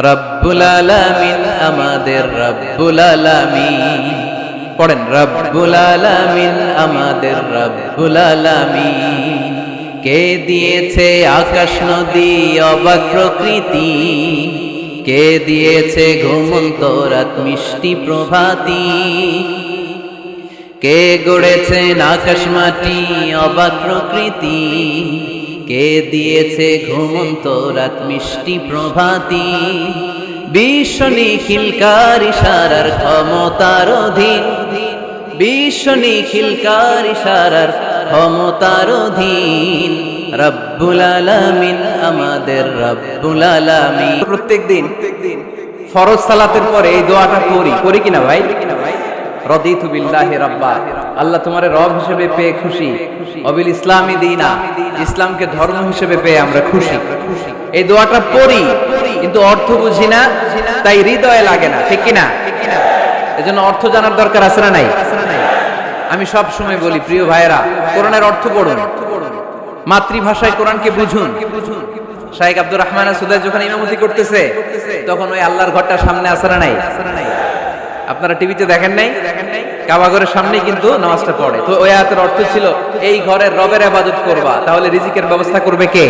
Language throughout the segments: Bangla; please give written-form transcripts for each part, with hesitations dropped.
রব্বুল আলামিন আমাদের রব্বুল আলামিন, পড়েন রব্বুল আলামিন আমাদের রব্বুল আলামিন। কে দিয়েছে আকাশ নদী অবাক প্রকৃতি, কে দিয়েছে ঘুমন্ত রাত মিষ্টি প্রভাতী, কে গড়েছেন আকাশ মাটি অবাক প্রকৃতি, কে দিয়েছে ঘুমন্ত রাত মিষ্টি প্রভাতী। বিশ্ব নিখিলকার ইশারার ক্ষমতার অধীন, বিশ্ব নিখিলকার ইশারার ক্ষমতার অধীন। রব্বুল আলামিন আমাদের রব্বুল আলামিন। প্রত্যেকদিন ফরজ সালাতের পরে এই দোয়াটা করি কিনা ভাই? রাদিতু বিল্লাহি রাব্বা, আল্লাহ তোমারে রব হিসেবে পেয়ে খুশি, অবিল ইসলামী দীনা, ইসলামকে ধর্ম হিসেবে পেয়ে আমরা খুশি। এই দোয়াটা পড়ি কিন্তু অর্থ বুঝি না, তাই হৃদয়ে লাগে না, ঠিক কিনা? এজন্য অর্থ জানার দরকার আছে না নাই? আমি সব সময় বলি প্রিয় ভাইয়েরা, কোরআনের অর্থ পড়ুন, মাতৃভাষায় কোরআনকে বুঝুন। শাইখ আব্দুর রহমান সুদাই যখন ইমামতি করতেছে তখন ওই আল্লাহর ঘরটা সামনে আছে না নাই? আপনারা টিভিতে দেখেন নাই? কাবা ঘরের সামনেই কিন্তু নামাজটা পড়ে। তো ওই আয়াতের অর্থ ছিল এই ঘরের রবের ইবাদত করবা, তাহলে রিজিকের ব্যবস্থা করবে কে?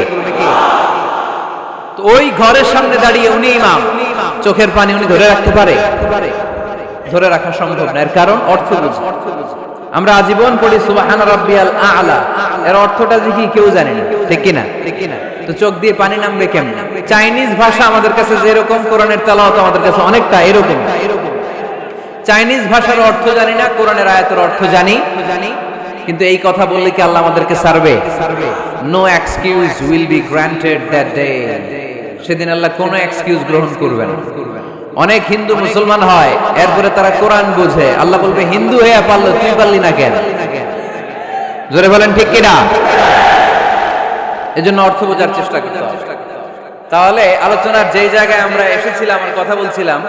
তো ওই ঘরের সামনে দাঁড়িয়ে উনি ইমাম, চোখের পানি উনি ধরে রাখতে পারে? ধরে রাখা সম্ভব না। এর কারণ অর্থ বুঝি। আমরা আজীবন পড়ি সুবহান রাব্বিয়াল আ'লা, এর অর্থটা যে কি কেউ জানে না, ঠিক কিনা? তো চোখ দিয়ে পানি নামবে কেমনে? চাইনিজ ভাষা আমাদের কাছে যেরকম, কোরআনের তেলাওয়াত আমাদের কাছে অনেকটা এরকম। চাইনিজ ভাষার অর্থ জানি না, কোরআনের আয়াতের অর্থ জানি, কিন্তু এই কথা বললে কি আল্লাহ আমাদেরকে ছাড়বে? No excuse will be granted that day. সেদিন আল্লাহ কোনো এক্সকিউজ গ্রহণ করবেন না। অনেক হিন্দু মুসলমান হয়, এরপরে তারা কোরআন বুঝে, আল্লাহ বলবে হিন্দু হয়ে পারলো, তুই পারলি না কেন? জোরে বলেন ঠিক কিনা? এজন্য অর্থ বোঝার চেষ্টা করতে হবে। তাহলে আলোচনার যেই জায়গায় আমরা এসেছিলাম আর কথা বলছিলাম,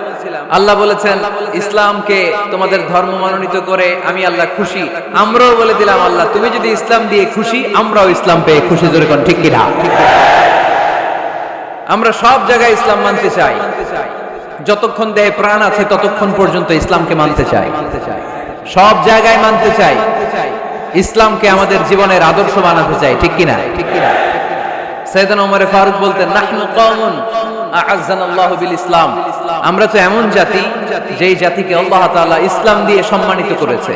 আল্লাহ বলেছেন ইসলামকে তোমাদের ধর্ম মনোনীত করে আমি আল্লাহ খুশি। আমরাও বলে দিলাম আল্লাহ তুমি যদি ইসলাম দিয়ে খুশি, আমরাও ইসলাম পেয়ে খুশি। জোরে কোন ঠিক কিনা? আমরা সব জায়গায় ইসলাম মানতে চাই, যতক্ষণ দেহে প্রাণ আছে ততক্ষণ পর্যন্ত ইসলামকে মানতে চাই, সব জায়গায় মানতে চাই, ইসলামকে আমাদের জীবনের আদর্শ বানাতে চাই, ঠিক কিনা? সাইয়েদনা ওমর ফারুক বলতেন নাহনু কওমুন আ'আজ্জানাল্লাহু বিল ইসলাম, আমরা তো এমন জাতি যেই জাতিকে আল্লাহ তাআলা ইসলাম দিয়ে সম্মানিত করেছে।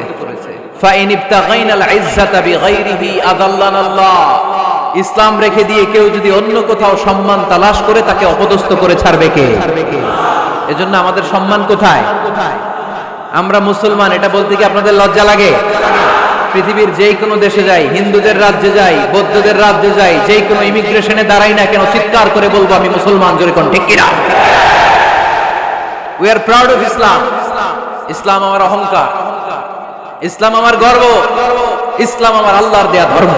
ফা ইন ইবতাগাইনাল ইজ্জাতা বিগাইরিহি আযাল্লানাল্লাহ, ইসলাম রেখে দিয়ে কেউ যদি অন্য কোথাও সম্মান তালাশ করে তাকে অপদস্থ করে ছাড়বে কে? এজন্য আমাদের সম্মান কোথায়? আমরা মুসলমান, এটা বলতে কি আপনাদের লজ্জা লাগে? পৃথিবীর যেই কোনো দেশে যাই, হিন্দুদের রাজ্যে যাই, বৌদ্ধদের রাজ্যে যাই, যেই কোনো ইমিগ্রেশনে দাঁড়াই না কেন, চিৎকার করে বলবো আমি মুসলমান। জোরে কোন ঠিক কিনা? We are proud of Islam. ইসলাম আমার অহংকার, ইসলাম আমার গর্ব, ইসলাম আমার আল্লাহর দেয়া ধর্ম।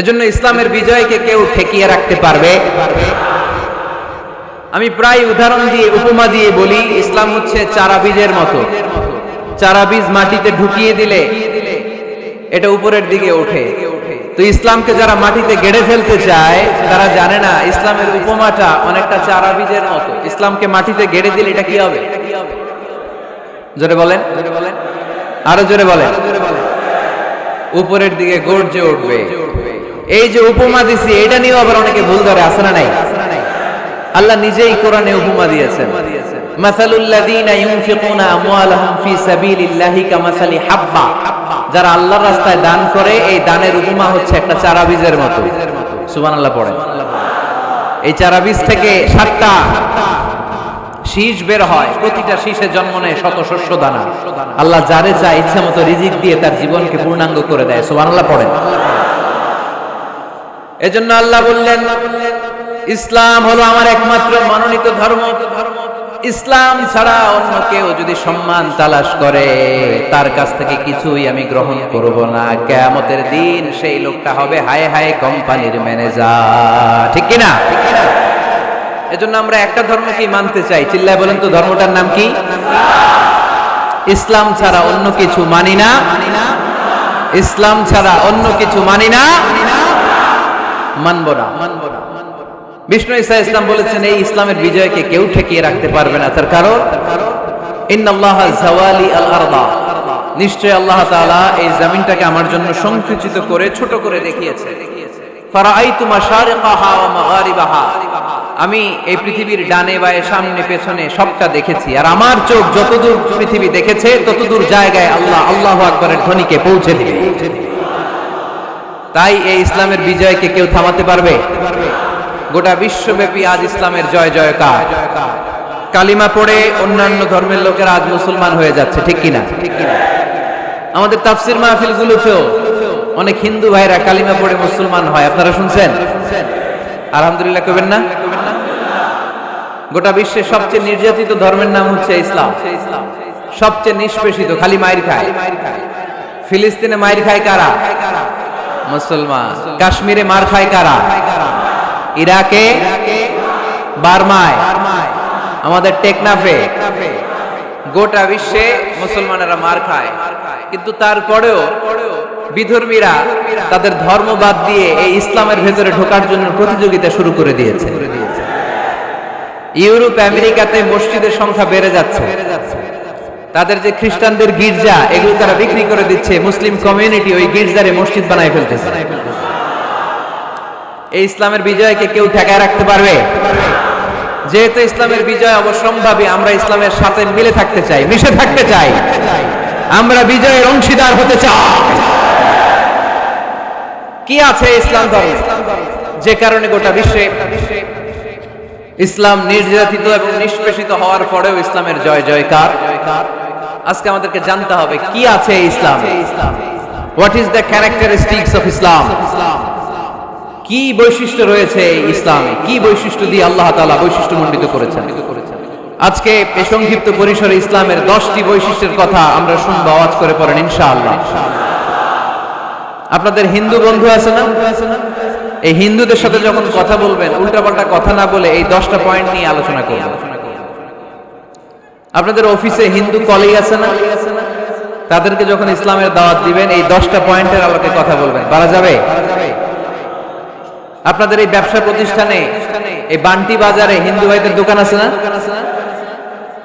এজন্য ইসলামের বিজয়কে কেউ ঠেকিয়ে রাখতে পারবে? আমি প্রায় উদাহরণ দিয়ে, উপমা দিয়ে বলি, ইসলাম হচ্ছে চারা বীজের মতো। চারা বীজ মাটিতে ঢুকিয়ে দিলে এটা উপরের দিকে ওঠে। তো ইসলামকে যারা মাটিতে গেড়ে ফেলতে চায় তারা জানে না ইসলামের উপমাটা অনেকটা চারা বীজের মতো। ইসলামকে মাটিতে গেড়ে দিলে এটা কি হবে? জোরে বলেন, আরো জোরে বলেন। উপরের দিকে গর্জে উঠবে। এই যে উপমা দিছি, এটা নিয়েও আবার অনেকে ভুল ধরে, আছে না নাই? আল্লাহ নিজেই কোরআনে উপমা দিয়েছেন। মাসালুল লাযীনা ইউনফিকুনা আমওয়ালাহুম ফি সাবিলিল্লাহি কামাসালি হাব্বা, যারা আল্লাহর রাস্তায় দান করে এই দানের উপমা হচ্ছে একটা চারা বীজের মতো। সুবহানাল্লাহ পড়েন। এই চারা বীজ থেকে 7টা শীষ বের হয়, প্রতিটা শীষে জন্ম নেয় শত শস্য দানা। আল্লাহ যারে চায় ইচ্ছা মতো রিজিক দিয়ে তার জীবনকে পূর্ণাঙ্গ করে দেয়। সুবহানাল্লাহ পড়েন। এজন্য আল্লাহ বললেন ইসলাম হলো আমার একমাত্র মনোনীত ধর্ম। ইসলাম ছাড়া অন্য কেউ যদি সম্মান তালাশ করে তার কাছ থেকে কিছুই আমি গ্রহণ করব না। কিয়ামতের দিন সেই লোকটা হবে হায় হায় কোম্পানির ম্যানেজার, ঠিক কিনা? এজন্য আমরা একটা ধর্মকেই মানতে চাই। চিল্লায় বলেন তো ধর্মটার নাম কি? ইসলাম ছাড়া অন্য কিছু মানি না, ইসলাম ছাড়া অন্য কিছু মানি না, মানব না। বিষ্ণু ঈসা ইসলাম বলেছেন এই ইসলামের বিজয়কে কেউ ঠেকিয়ে রাখতে পারবে না। তার কারণ ইন্নাল্লাহা যাওয়ালি আল আরদা, নিশ্চয় আল্লাহ তাআলা এই জমিনটাকে আমার জন্য সংকুচিত করে ছোট করে দেখিয়েছে। ফারাআইতু মাশারিকাহা ওয়া মাগারিবাহা, আমি এই পৃথিবীর ডানে বায়ে সামনে পেছনে সবটা দেখেছি, আর আমার চোখ যতদূর পৃথিবী দেখেছে ততদূর জায়গায় আল্লাহ আল্লাহু আকবারের ধ্বনিকে পৌঁছে দিবে। তাই এই ইসলামের বিজয়কে কেউ থামাতে পারবে? গোটা বিশ্বব্যাপী আজ ইসলামের জয় জয়কার। কালিমা পড়ে অন্যান্য ধর্মের লোকেরা আজ মুসলমান হয়ে যাচ্ছে, ঠিক কিনা? আমাদের তাফসির মাহফিলগুলোতেও অনেক হিন্দু ভাইরা কালিমা পড়ে মুসলমান হয়, আপনারা শুনছেন? আলহামদুলিল্লাহ কইবেন না? গোটা বিশ্বের সবচেয়ে নির্যাতিত ধর্মের নাম হচ্ছে ইসলাম, সবচেয়ে নিষ্পেষিত, খালি মাইর খায়। ফিলিস্তিনে মাইর খায় কারা? মুসলমান। কাশ্মীরে মার খায় কারা? ইরাকে, বার্মায়, আমাদের টেকনাফে, গোটা বিশ্বে মুসলমানেরা মার খায়। কিন্তু তারপরেও বিধর্মীরা তাদের ধর্ম বাদ দিয়ে এই ইসলামের ভেতরে ঢোকার জন্য প্রতিযোগিতা শুরু করে দিয়েছে। ইউরোপ আমেরিকাতে মসজিদের সংখ্যা বেড়ে যাচ্ছে, তাদের যে খ্রিস্টানদের গির্জা এগুলো তারা বিক্রি করে দিচ্ছে, মুসলিম কমিউনিটি ওই গির্জারে মসজিদ বানায় ফেলতেছে। এই ইসলামের বিজয়কে কেউ ঠেকায় রাখতে পারবে? যেহেতু ইসলামের বিজয় অবশ্যম্ভাবী, আমরা ইসলামের সাথে মিলে থাকতে চাই, মিশে থাকতে চাই, আমরা বিজয়ের অংশীদার হতে চাই। কি আছে ইসলাম ধর্মে যে কারণে গোটা বিশ্বে ইসলাম নির্যাতিত এবং নিষ্পেষিত হওয়ার পরেও ইসলামের জয় জয়কার? আজকে আমাদেরকে জানতে হবে কি আছে Islam. What is the characteristics of Islam? কি বৈশিষ্ট্য রয়েছে ইসলামে, কি বৈশিষ্ট্য দিয়ে আল্লাহ তাআলা বৈশিষ্ট্য মণ্ডিত করেছেন। আজকে এই সংক্ষিপ্ত পরিসরে ইসলামের 10টি বৈশিষ্ট্যের কথা আমরা শুনবো, আওয়াজ করে পড়েন ইনশাআল্লাহ। আপনাদের হিন্দু বন্ধু আছে না? এই হিন্দুদের সাথে যখন কথা বলবেন উল্টাপাল্টা কথা না বলে এই 10টা পয়েন্ট নিয়ে আলোচনা করবেন। আপনাদের অফিসে হিন্দু কলিগ আছে না? তাদেরকে যখন ইসলামের দাওয়াত দিবেন এই 10টা পয়েন্টের আলোকে কথা বলবেন, পারা যাবে? আপনাদের এই ব্যবসা প্রতিষ্ঠানে, এই বান্টি বাজারে হিন্দু ভাইদের দোকান আছে না?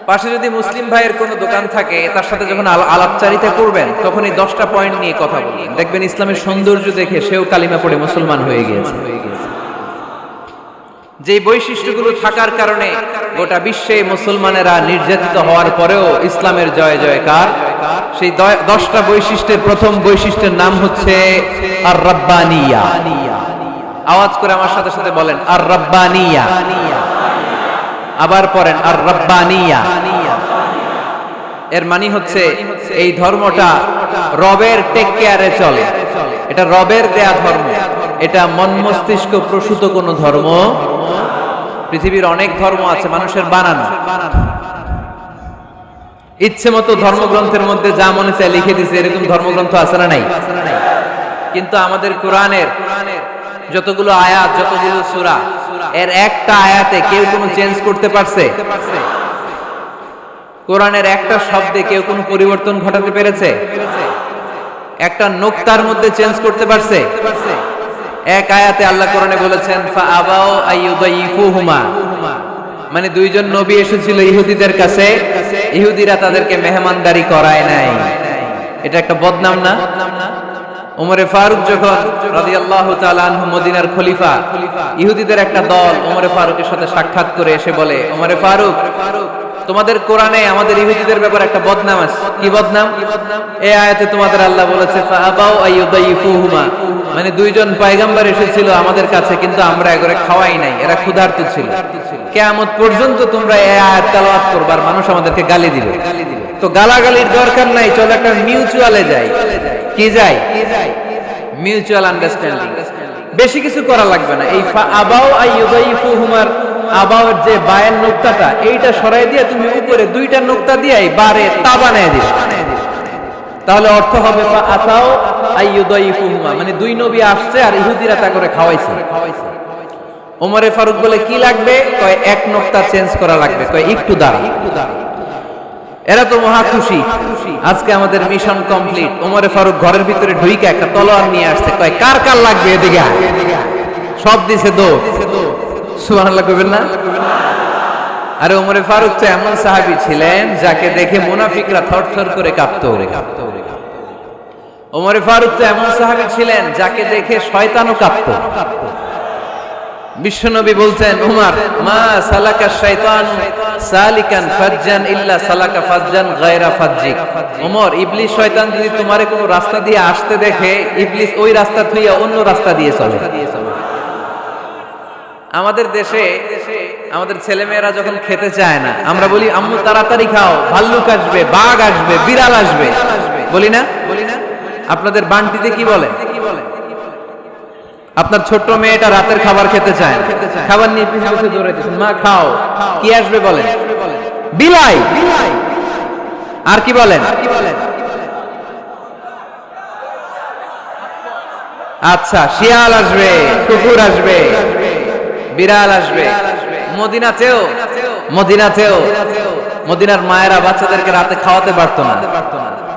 পাশে যদি মুসলিম ভাইয়ের কোনো দোকান থাকে তার সাথে যখন আলাপচারিতা করবেন তখন এই 10টা পয়েন্ট নিয়ে কথা বলবেন, দেখবেন ইসলামের সৌন্দর্য দেখে সেও কালিমা পড়ে মুসলমান হয়ে গিয়েছে। যে বৈশিষ্ট্যগুলো থাকার কারণে গোটা বিশ্বে মুসলমানেরা নির্যাতিত হওয়ার পরেও ইসলামের জয় জয়কার, সেই 10টা বৈশিষ্ট্যের প্রথম বৈশিষ্ট্যের নাম হচ্ছে আর রাব্বানিয়া। আওয়াজ করে আমার সাথে সাথে বলেন আর রাব্বানিয়া। আবার পড়েন আর রাব্বানিয়া। এর মানে হচ্ছে এই ধর্মটা রবের টেক কেয়ারে চলে, এটা রবের দেয়া ধর্ম, এটা মন মস্তিষ্ক প্রসূত কোন ধর্ম। পৃথিবীর অনেক ধর্ম আছে মানুষের বানানো, ইচ্ছে মতো ধর্মগ্রন্থের মধ্যে যা মনে চায় লিখে দিছে, এরকম ধর্মগ্রন্থ আছে না নাই? কিন্তু আমাদের কোরআনের যতগুলো আয়াত, যতগুলো সূরা, এর একটা আয়াতে কেউ কোনো চেঞ্জ করতে পারছে? কোরআনের একটা শব্দে কেউ কোনো পরিবর্তন ঘটাতে পেরেছে? একটা নোক্তার মধ্যে চেঞ্জ করতে পারছে? এক আয়াতে আল্লাহ কোরআনে বলেছেন ফাআবাউ আইয়ুদাইফুহুমা, মানে দুইজন নবী এসেছিল ইহুদিদের কাছে, ইহুদিরা তাদেরকে মেহমানদারি করায় নাই। এটা একটা বদনাম না? ওমরে ফারুক যখন রাদিয়াল্লাহু তাআলা আনহু মদিনার খলিফা, ইহুদিদের একটা দল ওমরে ফারুকের সাথে সাক্ষাৎ করে এসে বলে, ওমরে ফারুক, তোমাদের কোরআনে আমাদের ইহুদিদের ব্যাপারে একটা বদনাম আছে। কি বদনাম? এই আয়াতে তোমাদের আল্লাহ বলেছে ফাআবাউ আইয়ুদাইফুহুমা, মানে দুইজন পয়গম্বর এসেছিল আমাদের কাছে কিন্তু আমরা এগুলো খাওয়াই নাই, এরা ক্ষুধার্ত ছিল। কিয়ামত পর্যন্ত তোমরা এই আয়াত তেলাওয়াত করবে আর মানুষ আমাদেরকে গালি দিবে। তো গালাগালির দরকার নাই, চলো একটা মিউচুয়ালে যাই। কি যাই? Mutual understanding. বেশি কিছু করা লাগবে না। এই ফাআবাউ আইয়ুদাইফুহুমার আবাউর যে বায়ের নোক্তাটা, এইটা সরাই দিয়ে তুমি উপরে দুইটা নোক্তা দিয়ে বারে তা বানায় দিবে, তাহলে অর্থ হবে ফাআতাউ আইয়ুদাইফুহুমা, মানে দুই নবী আসছে আর ইহুদিরা তা করে খাওয়াইছে। ওমরে ফারুক বলে কি লাগবে? কয় এক নোক্তা চেঞ্জ করা লাগবে। কয় একটু দাঁড়া। এরা তো মহা খুশি, আজকে আমাদের মিশন কমপ্লিট। ওমরে ফারুক ঘরের ভিতরে ঢুইকা একটা তলোয়ার নিয়ে আসছে, কয় কার কার লাগবে এদিকে। সব দিছে দো। সুবহানাল্লাহ কইবেন না? আরে ওমরে ফারুক তো এমন সাহাবী ছিলেন যাকে দেখে মুনাফিকরা থরথর করে কাঁপতো। ওমরে ফারুক তো এমন সাহাবী ছিলেন যাকে দেখে শয়তানও কাঁপতো। বিশ্বনবী বলতেন, উমর মা সালাকা শাইতানু সালিকান ফাজ্জান ইল্লা সালাকা ফাজ্জান গায়রা ফাজ্জিক। ওমর, ইবলিস শয়তান যদি তোমারে কোনো রাস্তা দিয়ে আসতে দেখে, ইবলিস ওই রাস্তা থুইয়া অন্য রাস্তা দিয়ে চলে। আমাদের দেশে আমাদের ছেলেমেয়েরা যখন খেতে চায় না, আমরা বলি আম্মু তাড়াতাড়ি খাও, ভাল্লুক আসবে, বাঘ আসবে, বিড়াল আসবে, বলি না? আপনাদের বান্টিতে কি বলে? আপনার ছোট্ট মেয়েটা রাতের খাবার খেতে চায়, খাবার নিয়ে পিছনে পিছনে দৌড়াইতেছেন, মা খাও, কি আসবে বলেন? বিলাই। আর কি বলেন? আচ্ছা, শিয়াল আসবে, কুকুর আসবে, বিড়াল আসবে। মদিনাতেও মদিনার মায়েরা বাচ্চাদেরকে রাতে খাওয়াতে পারতো না,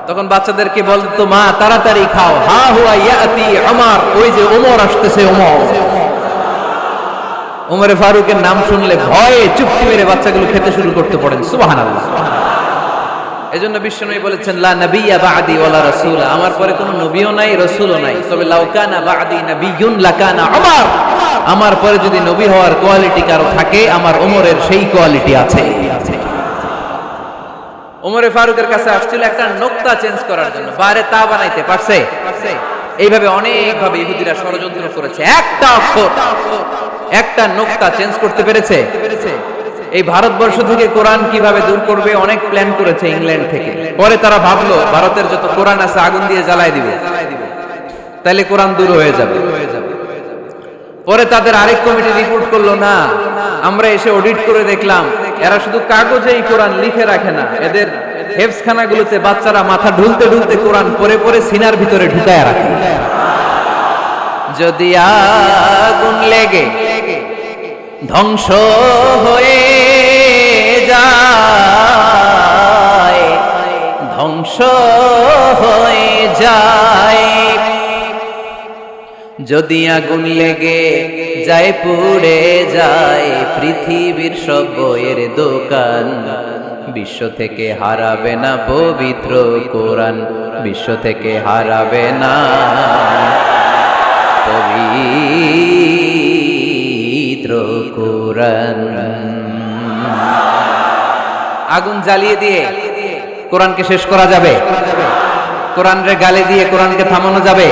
তখন বাচ্চাদেরকে বলতো, মা তাড়াতাড়ি খাও, হা হুয়া ইয়াতি ওমর, ওই যে ওমর আসতেছে। ওমরে ফারুকের নাম শুনলে ভয়ে চুপটি মেরে বাচ্চাগুলো খেতে শুরু করতে পড়েন। সুবহানাল্লাহ। এজন্য বিশ্বনবী বলেছেন, লা নাবিয়্যা বা'দি ওয়ালা রাসূলা, আমার পরে কোনো নবীও নাই, রাসূলও নাই, তবে লাউ কানা বা'দি নাবিয়্যুন লাকানা ওমর, আমার পরে যদি নবী হওয়ার কোয়ালিটি কারো থাকে, আমার ওমরের সেই কোয়ালিটি আছে। ওমরে ফারুকের কাছে আসছিল একটা নোকতা চেঞ্জ করার জন্য, বাইরে তা বানাইতে পারছে? এইভাবে অনেক ভাবে ইহুদিরা ষড়যন্ত্র করেছে, একটা অক্ষর, একটা নোকতা চেঞ্জ করতে পেরেছে? এই ভারতবর্ষ থেকে কোরআন কিভাবে দূর করবে অনেক প্ল্যান করেছে ইংল্যান্ড থেকে। পরে তারা ভাবলো ভারতের যত কোরআন আছে আগুন দিয়ে জ্বালায় দিবে, তাহলে কোরআন দূর হয়ে যাবে। পরে তাদের আরেক কমিটি রিপোর্ট করলো, না, আমরা এসে অডিট করে দেখলাম এরা শুধু কাগজেই কোরআন লিখে রাখে না, এদের হেফজখানাগুলোতে বাচ্চারা মাথা ঢুলতে ঢুলতে কোরআন পড়ে পড়ে সিনার ভিতরে ঢুকায় রাখে। যদি আগুন লেগে ধ্বংস হয়ে যায়, ধ্বংস হয়ে যায়, যদি আগুন লেগে যায় পুড়ে যায় পৃথিবীর সব বইয়ের দোকান, বিশ্ব থেকে হারাবে না পবিত্র কোরআন, বিশ্ব থেকে হারাবে না পবিত্র কোরআন। আগুন জ্বালিয়ে দিয়ে কোরআনকে শেষ করা যাবে? কোরআনের গালি দিয়ে কোরআনকে থামানো যাবে?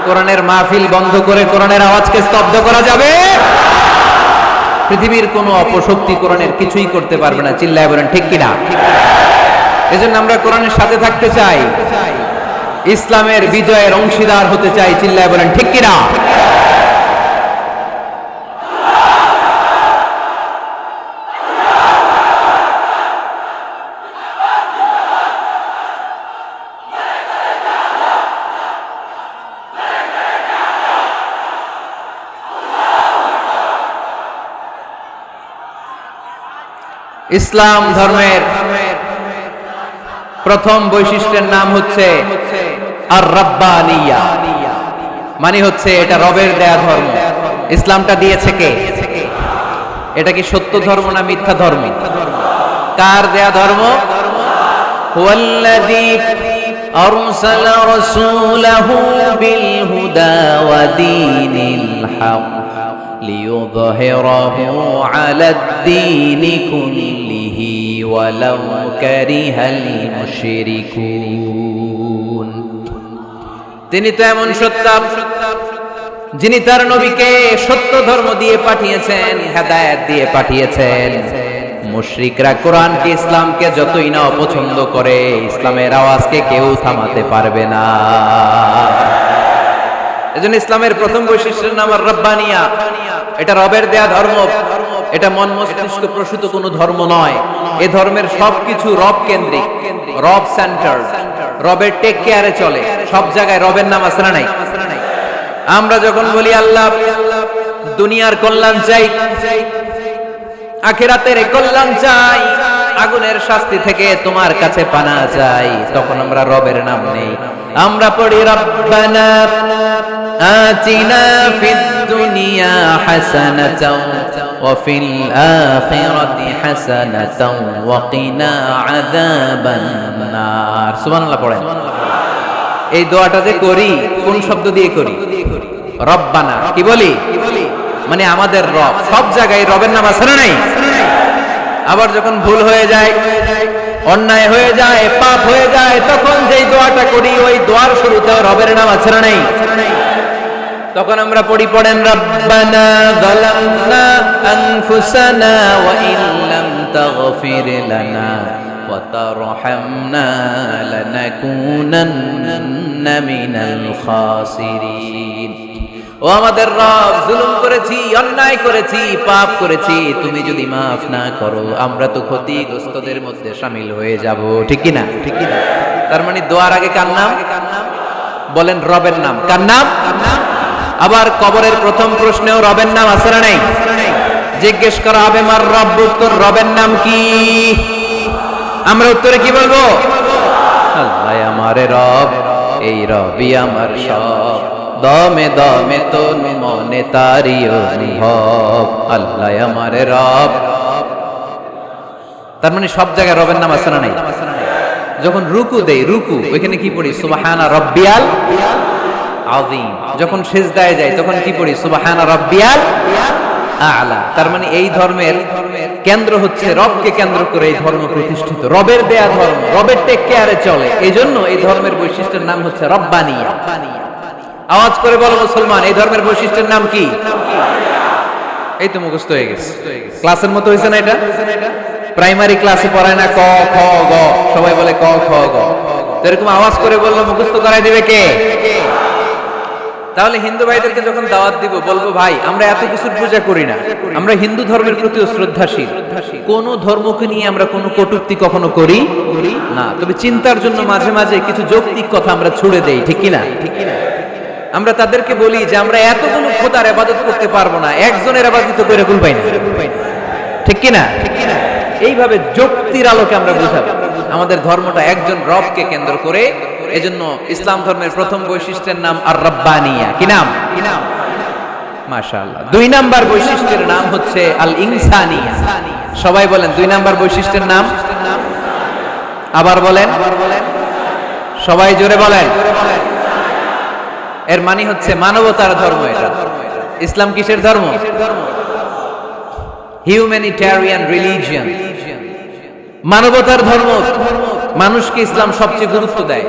কোরআনের মাহফিল বন্ধ করে কোরআনের আওয়াজকে স্তব্ধ করা যাবে? পৃথিবীর কোনো অপশক্তি কোরআনের কিছুই করতে পারবে না। চিল্লায় বলেন ঠিক কিনা? এজন্য আমরা কোরআনের সাথে থাকতে চাই, ইসলামের বিজয়ের অংশীদার হতে চাই। চিল্লায় বলেন ঠিক কিনা? ইসলাম ধর্মের প্রথম বৈশিষ্ট্যের নাম হচ্ছে আর রাব্বানিয়া, মানে হচ্ছে এটা রবের দেয়া ধর্ম। ইসলামটা দিয়েছে কে? এটা কি সত্য ধর্ম না মিথ্যা ধর্ম? কার দেয়া ধর্ম? হুয়াল্লাযী আরসালা রাসূলাহু বিল হুদা ওয়া দীনিল হক লিইয়ুযহিরাহু আলাদ-দীনি কুল্লিহি ওয়ালাউ কারিহাল মুশরিকুন। তিনি তো এমন সত্তা যিনি তার নবীকে সত্য ধর্ম দিয়ে পাঠিয়েছেন, হেদায়েত দিয়ে পাঠিয়েছেন। মুশরিকরা কোরআনকে, ইসলামকে যতই না অপছন্দ করে, ইসলামের আওয়াজকে কেউ থামাতে পারবে না। এজন্য ইসলামের প্রথম বৈশিষ্ট্যের নাম আর রাব্বানিয়া। এটা রবের দেয়া ধর্ম, এটা মন মস্তিষ্ক প্রসূত কোনো ধর্ম নয়। এই ধর্মের সবকিছু রব কেন্দ্রিক, রব সেন্টার, রবের টেক কেয়ারে চলে। সব জায়গায় রবের নাম আছে না নাই? আমরা যখন বলি আল্লাহ দুনিয়ার কল্যাণ চাই, আখিরাতের কল্যাণ চাই, আগুনের শাস্তি থেকে তোমার কাছে পানা চাই, তখন আমরা রবের নাম নেই। আমরা পড়ি রব্বানা আতিনা ফিদ দুনিয়া হাসানাতাও وفي الآخرة حسنة وقنا عذاب النار সুবহান আল্লাহ পড়েন। এই দোয়াটা যে করি কোন শব্দ দিয়ে করি? রব্বানা। কি বলি? মানে আমাদের রব। সব জায়গায় রবের নাম আছে না নাই? আবার যখন ভুল হয়ে যায়, অন্যায় হয়ে যায়, পাপ হয়ে যায়, তখন যেই দোয়াটা করি ওই দোয়ার শুরুতেও রবের নাম আছে না নাই? তখন আমরা পড়েন রব্বানা যালামনা আনফুসানা ওয়া ইল্লাম তাগফির লানা ওয়া তারহামনা লানাকুনান্না মিনাল খাসিরিন। ও আমাদের রব, জুলুম করেছি, অন্যায় করেছি, পাপ করেছি, তুমি যদি মাফ না করো আমরা তো ক্ষতিগ্রস্তদের মধ্যে শামিল হয়ে যাব। ঠিক কি না? ঠিক কি না? তার মানে দোয়ার আগে কার নাম? বলেন রবের নাম। কার নাম? আবার কবরের প্রথম প্রশ্নেও রবের নাম আছে না নাই? জিজ্ঞেস করা হবে মার রব্বুক, তোর রবের নাম কি? আমরা উত্তরে কি বলবো? আল্লাহ আমারে রব, এই রবই আমার সব, দমে দমে তনু মনে তারি অনুভব, আল্লাহ আমারে রব। তার মানে সব জায়গায় রবের নাম আছে না নাই? যখন রুকু দেই, রুকু ওইখানে কি পড়ি? সুবহানা রব্বিয়াল আযীম। যখন সিজদায় যাই তখন কি পড়ি? সুবহানা রব্বিয়াল আ'লা। তার মানে এই ধর্মের কেন্দ্র হচ্ছে রবকে কেন্দ্র করে এই ধর্ম প্রতিষ্ঠিত, রবের দেয়া ধর্ম, রবের টেক কেয়ারে চলে। এই জন্য এই ধর্মের বৈশিষ্ট্যের নাম হচ্ছে রব্বানিয়া। আওয়াজ করে বলো মুসলমান, এই ধর্মের বৈশিষ্ট্যের নাম কি? এই তো মুখস্থ হয়ে গেছে, ক্লাসের মতো হয়েছে না এটা? প্রাইমারি ক্লাসে পড়ায় না ক খ গ, সবাই বলে ক খ গ। এরকম আওয়াজ করে বললো মুখস্থ করাই দিবে কে? তাহলে হিন্দু ভাইদেরকে যখন দাওয়াত দিব বলবো ভাই আমরা এত কিছুর পূজা করি না, আমরা হিন্দু ধর্মের প্রতি শ্রদ্ধাশীল, কোন ধর্মকে নিয়ে আমরা কোনো কটূক্তি কখনো করি না, তবে চিন্তার জন্য মাঝে মাঝে কিছু যৌক্তিক কথা আমরা ছুড়ে দেই। ঠিক কি না? আমরা তাদেরকে বলি যে আমরা এতগুলো খোদার ইবাদত করতে পারবো না, একজনের ইবাদত করে কুল পাই না। ঠিক কি না? এইভাবে যুক্তির আলোকে আমরা বুঝাবো আমাদের ধর্মটা একজন রবকে কেন্দ্র করে। এজন্য ইসলাম ধর্মের প্রথম বৈশিষ্ট্যের নাম আর রব্বানিয়া। কি নাম? মাশাআল্লাহ। দুই নাম্বার বৈশিষ্ট্যের নাম হচ্ছে আল ইনসানিয়া। সবাই বলেন দুই নাম্বার বৈশিষ্ট্যের নাম। আবার বলেন, সবাই জোরে বলেন। এর মানে হচ্ছে মানবতার ধর্ম। এটা ইসলাম কিসের ধর্ম? হিউম্যানিটেরিয়ান রিলিজিয়ন, মানবতার ধর্ম। মানুষকে ইসলাম সবচেয়ে গুরুত্ব দেয়।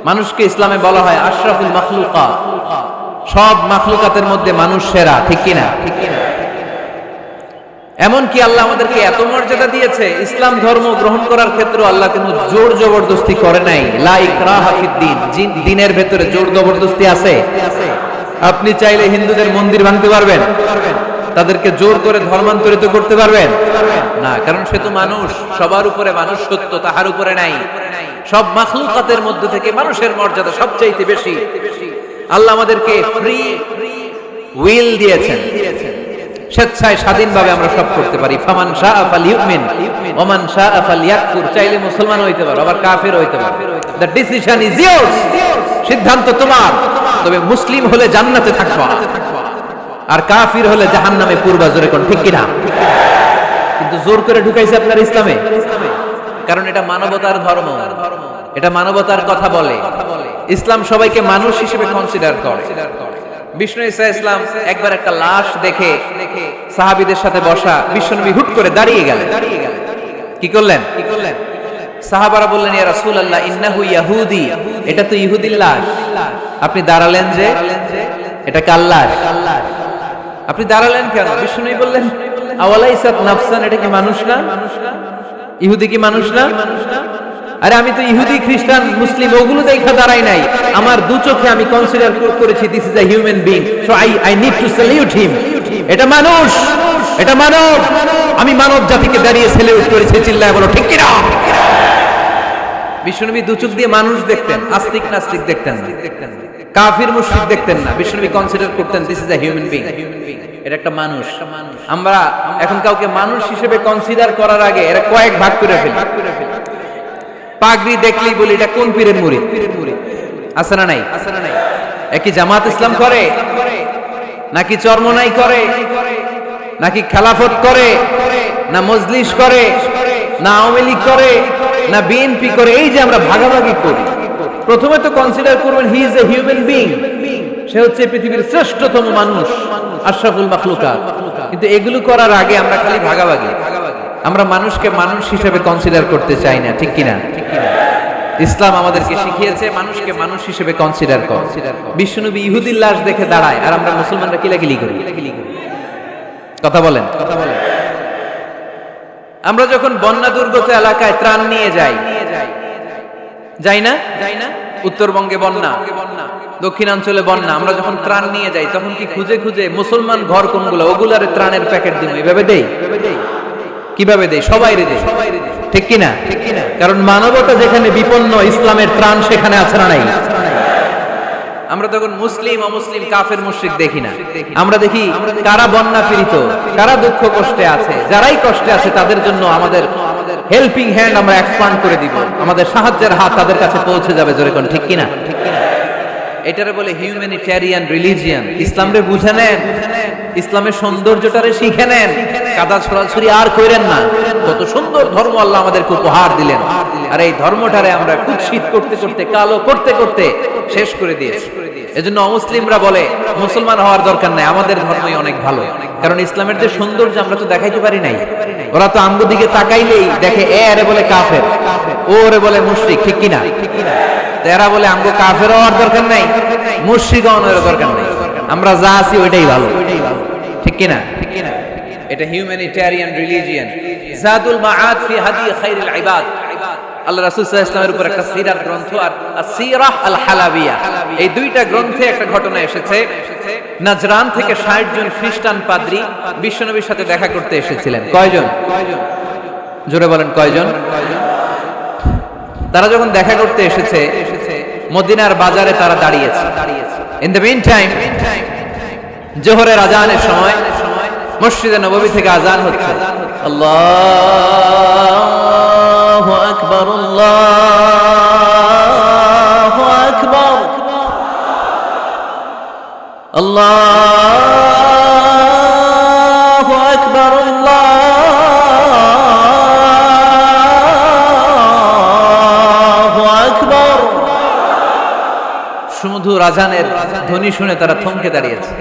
মানুষকে ইসলামে বলা হয় আশরাফুল মাখলুকাত, সব মাখলুকাতের মধ্যে মানুষ সেরা। ঠিক কিনা? এমনকি আল্লাহ আমাদেরকে এত মর্যাদা দিয়েছে, ইসলাম ধর্ম গ্রহণ করার ক্ষেত্রে আল্লাহ কোনো জোর জবরদস্তি করে নাই। লা ইকরাহা ফিদ্দীন, দ্বীনের ভেতরে জোর জবরদস্তি আছে? আপনি চাইলে হিন্দুদের মন্দির ভাঙতে পারবেন, তাদেরকে জোর করে ধর্মান্তরিত করতে পারবেন না, কারণ সে তো মানুষ, সবার উপরে মানুষ সত্য, তাহার উপরে নাই। সব মাখলুকাতের মধ্যে থেকে মানুষের মর্যাদা সবচাইতে বেশি। আল্লাহ আমাদেরকে ফ্রি উইল দিয়েছেন, স্বেচ্ছায় স্বাধীনভাবে আমরা সব করতে পারি। ফামান শাআ ফালইউমিন ওয়া মান শাআ ফালইয়াকফুর। চাইলে মুসলমান হইতে পারো, আবার কাফের হইতে পারো। দ্য ডিসিশন ইজ ইয়ার্স, সিদ্ধান্ত তোমার। তবে মুসলিম হলে জান্নাতে থাকবা, আর কাফির হলে জাহান্নামে পূর্বা। জোরে কোন ঠিক কিনা? কিন্তু জোর করে ঢুকাইছে আপনার ইসলামে, কারণ এটা মানবতার ধর্ম, এটা মানবতার কথা বলে। ইসলাম সবাইকে মানুষ হিসেবে কনসিডার করে। বিষ্ণু ঈসা ইসলাম একবার একটা লাশ দেখে সাহাবীদের সাথে বসা, বিশ্বনবী হুট করে দাঁড়িয়ে গেলেন। কি করলেন? সাহাবারা বললেন ইয়া রাসূলুল্লাহ ইন্নাহু ইয়াহুদি, এটা তো ইহুদির লাশ। আপনি দাঁড়ালেন যে, এটা কার লাশ? আপনি দাঁড়ালেন কেন? বিষ্ণু বললেন আওয়ালাইসাত নাফসান, এটা কি মানুষ না? ইহুদি কি মানুষ না? আরে আমি তো ইহুদি, খ্রিস্টান, মুসলিম ওগুলো দেখা দাঁড়াই নাই, আমার দু চোখে আমি কনসিডার করেছি this is a human being, so I need to salute হিম। এটা মানুষ, এটা মানব, আমি মানব জাতিকে দাঁড়িয়ে স্যালিউট করেছি। চিল্লায় বলো ঠিক কি না? বিশ্বনবী দু চোখ দিয়ে মানুষ দেখতেন, আস্তিক নাস্তিক দেখতেন না, কাফির মুশরিক দেখতেন না। বিশ্বনবী কনসিডার করতেন this is a human being, এটা একটা মানুষ। আমরা এখন কাউকে মানুষ হিসেবে কনসিডার করার আগে এরা কয়েক ভাগ করে ফেলি। পাগড়ি দেখলেই বলি এটা কোন পীরের মুরিদ। আছে না নাই? একই জামাত ইসলাম করে নাকি চরমনাই করে নাকি খেলাফত করে, না মজলিস করে, না আওয়ামী লীগ করে, না বিএনপি করে? এই যে আমরা ভাগাভাগি করি, প্রথমে তো কনসিডার করবেন he is a human being, সে হচ্ছে পৃথিবীর শ্রেষ্ঠতম মানুষ, আশরাফুল মাখলুকাত। কিন্তু এগুলো করার আগে আমরা খালি ভাগাভাগি, আমরা মানুষকে মানুষ হিসেবে কনসিডার করতে চাই না, ঠিক কিনা? ইসলাম আমাদেরকে শিখিয়েছে মানুষকে মানুষ হিসেবে কনসিডার কর। বিশ্বনবী ইহুদির লাশ দেখে দাঁড়ায়, আর আমরা মুসলমানরা কিলাকিলি করি। কথা বলেন। আমরা যখন বন্যা দুর্গত এলাকায় ত্রাণ নিয়ে যাই, যাই না? উত্তরবঙ্গে বন্যা, দক্ষিণাঞ্চলে বন্যা, আমরা যখন ত্রাণ নিয়ে যাই তখন কি খুঁজে খুঁজে মুসলমান ঘর কোনগুলো, ওগুলারে ত্রাণের প্যাকেট দিব, এভাবে দেই? কিভাবে দেই? সবাই রে দেই, ঠিক কিনা? কারণ মানবতা যেখানে বিপন্ন, ইসলামের ত্রাণ সেখানে আছে না নাই? আমরা তখন মুসলিম অমুসলিম কাফের মুশরিক দেখি না, আমরা দেখি কারা বন্যা পীড়িত, কারা দুঃখ কষ্টে আছে, যারাই কষ্টে আছে তাদের জন্য আমাদের হেল্পিং হ্যান্ড আমরা এক্সপান্ড করে দিব, আমাদের সাহায্যের হাত তাদের কাছে পৌঁছে যাবে। জোরে কোন ঠিক কিনা? এটারে বলে হিউম্যানিটেরিয়ান রিলিজিয়ান। ইসলামরে বুঝে নেন, ইসলামের সৌন্দর্যটারে শিখে নেন, কাদা ছড়াছড়ি আর কইরেন না। কত সুন্দর ধর্ম আল্লাহ আমাদেরকে উপহার দিলেন, আর এই ধর্মটারে আমরা কুৎসিত করতে করতে, কালো করতে করতে শেষ করে দিয়েছি। এজন্য অমুসলিমরা বলে মুসলমান হওয়ার দরকার নাই, আমাদের ধর্মই অনেক ভালো। কারণ ইসলামের যে সৌন্দর্য আমরা তো দেখাইতে পারি নাই। ওরা তো আমগো দিকে তাকাইলেই দেখে এ আরে বলে কাফের, ও রে বলে মুশরিক, ঠিক কিনা? এরা বলে আমগো কাফের হওয়ার দরকার নাই, মুশরিক হওয়ার দরকার নাই, আমরা যা আছি ওইটাই ভালো, ঠিক কিনা? এটা হিউম্যানিটেরিয়ান রিলিজিয়ান। জাদুল মাআদ ফি হাদি খায়রুল ইবাদ, আল্লাহ রাসূল সাল্লাল্লাহু আলাইহি ওয়াসাল্লামের উপর একটা সিরাত গ্রন্থ আর আসিরাহ আল হালাবিয়া, এই দুইটা গ্রন্থে একটা ঘটনা এসেছে। নাজরান থেকে 60 জন খ্রিস্টান পাদ্রী বিশ্বনবীর সাথে দেখা করতে এসেছিলেন। কয়জন? জোরে বলেন কয়জন? তারা যখন দেখা করতে এসেছে, মদিনার বাজারে তারা দাঁড়িয়েছে। ইন দ্য মিন টাইম, জোহরের আজানের সময় মসজিদে নববী থেকে আজান হচ্ছে। আল্লাহু আকবার, আল্লাহু আকবার, আল্লাহু আকবার, আল্লাহু আকবার। সুমধুর আজানের ধ্বনি শুনে তারা থমকে দাঁড়িয়েছে।